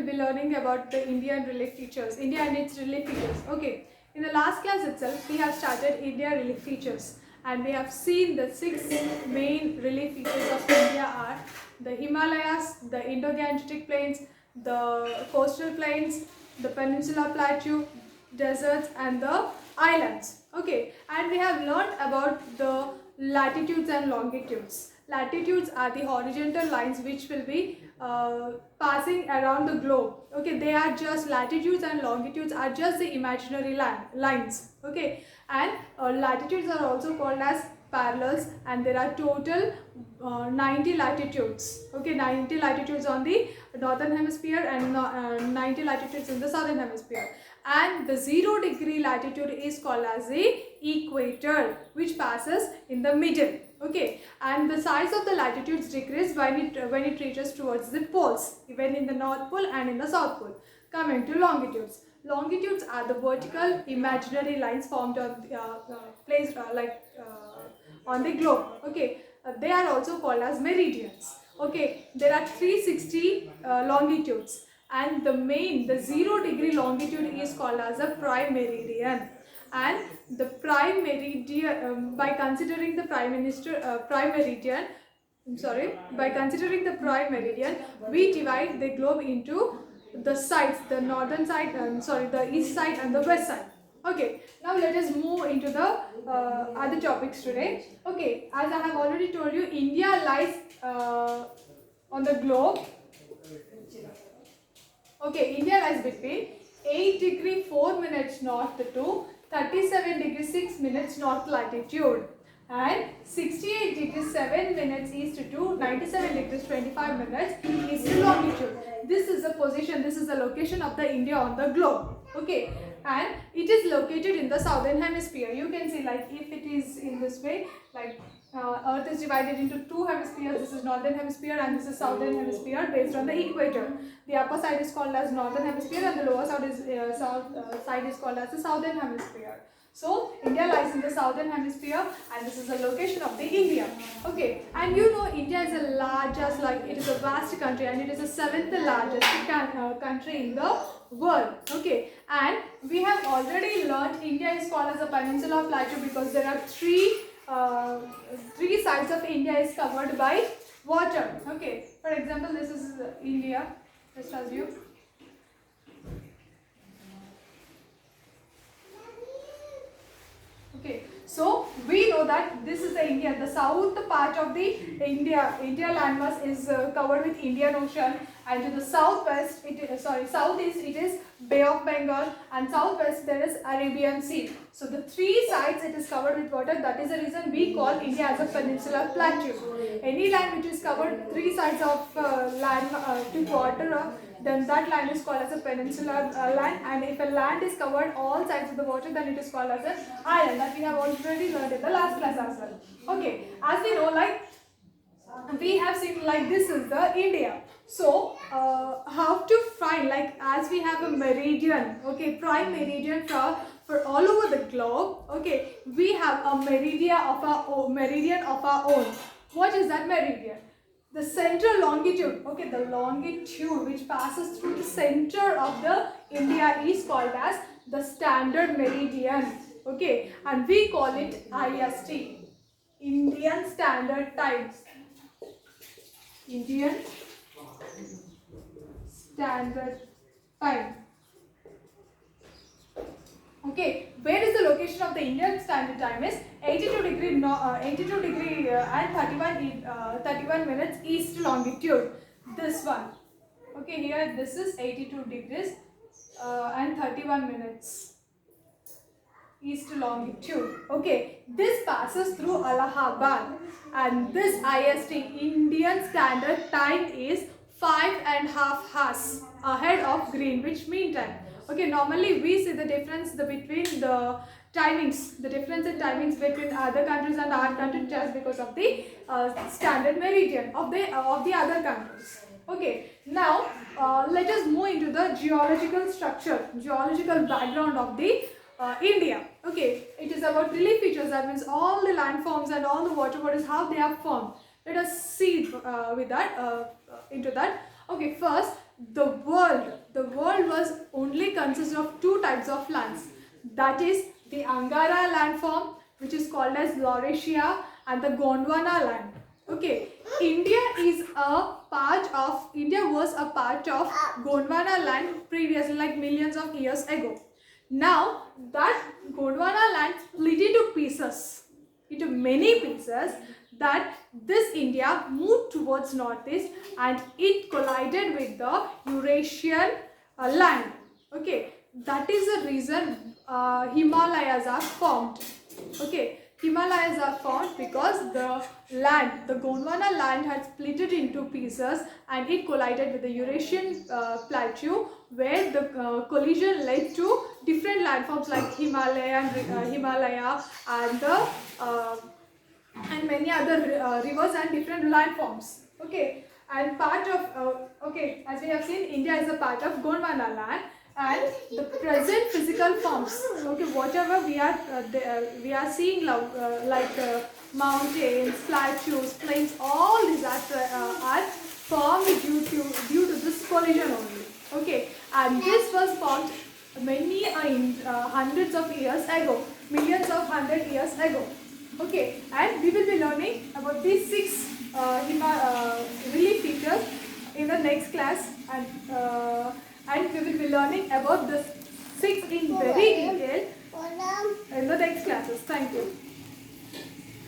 will be learning about the India and relief features, India and its relief features. Okay, in the last class itself, we have started India relief features, and we have seen the 6 main relief features of India are the Himalayas, the Indo-Gangetic plains, the coastal plains, the peninsula plateau, deserts, and the islands. Okay, and we have learned about the latitudes and longitudes. Latitudes are the horizontal lines which will be passing around the globe. Okay, they are just latitudes, and longitudes are just the imaginary lines. Okay, and latitudes are also called as parallels, and there are total 90 latitudes. Okay, 90 latitudes on the northern hemisphere and 90 latitudes in the southern hemisphere. And the 0-degree latitude is called as the equator, which passes in the middle. Okay, and the size of the latitudes decrease when it reaches towards the poles, even in the North Pole and in the South Pole. Coming to longitudes. Longitudes are the vertical imaginary lines formed on placed on the globe. Okay, they are also called as meridians. Okay, there are 360 longitudes, and the 0-degree longitude is called as a prime meridian. And the prime meridian, by considering the prime meridian, we divide the globe into the sides, the northern side, the east side and the west side. Okay, now let us move into the other topics today. Okay, as I have already told you, India lies on the globe. Okay, India lies between 8 degree 4 minutes north to 37 degree 6 minutes north latitude, and 68 degrees 7 minutes east to 97 degrees 25 minutes east longitude. This is the position, this is the location of the India on the globe. Okay, and it is located in the southern hemisphere. You can see, like, if it is in this way, like Earth is divided into 2 hemispheres. This is northern hemisphere and this is southern hemisphere based on the equator. The upper side is called as northern hemisphere and the lower side is side is called as the southern hemisphere. So India lies in the southern hemisphere, and this is the location of the India. Okay, and you know India is the largest, like it is a vast country, and it is the 7th largest country in the world. Okay, and we have already learned India is called as a peninsula plateau because there are three sides of India is covered by water. Okay, for example, this is India. Just assume. Okay, so we know that this is the India. The south part of the India landmass is covered with Indian Ocean, and to the southwest, southeast it is Bay of Bengal, and southwest there is Arabian Sea. So the 3 sides it is covered with water. That is the reason we call India as a peninsula plateau. Any land which is covered 3 sides of land to water, then that land is called as a peninsular land, and if a land is covered all sides of the water, then it is called as an island. That we have already learned in the last class as well. Okay, as we know, like we have seen, like this is the India. So how to find, like as we have a meridian, okay, prime meridian for all over the globe. Okay, we have a meridian of our own. What is that meridian? The central longitude, okay, the longitude which passes through the center of the India is called as the standard meridian. Okay, and we call it IST, Indian Standard Time. Indian Standard Time. Okay, where is the location of the Indian Standard Time is 82 degree and 31 minutes east longitude. This one. Okay, here this is 82 degrees and 31 minutes east longitude. Okay, this passes through Allahabad, and this IST, Indian Standard Time, is 5.5 hours ahead of Greenwich Mean Time. Okay, normally we see the difference between the timings, the difference in timings between other countries and our country just because of the standard meridian of the other countries. Okay, now let us move into the geological structure, geological background of the India. Okay, it is about relief features. That means all the landforms and all the water bodies, how they are formed. Let us see with that into that. Okay, first, the world was only consists of two types of lands. That is the Angara landform, which is called as Laurasia, and the Gondwana land. Okay, India was a part of Gondwana land previously, like millions of years ago. Now that Gondwana land split into many pieces, that this India moved towards northeast and it collided with the Eurasian land. Okay, that is the reason Himalayas are formed. Okay, Himalayas are formed because the Gondwana land had split it into pieces and it collided with the Eurasian plateau, where the collision led to different landforms like Himalaya and the and many other rivers and different landforms. Okay, and part of okay, as we have seen, India is a part of Gondwana land, and the present physical forms. Okay, whatever we are seeing like mountains, plateaus, plains, all these are formed due to this collision only. Okay, and this was formed many hundreds of years ago, millions of hundred years ago. Okay, and we will be learning about these six relief features in the next class, and we will be learning about the six in very detail in the next classes. Thank you.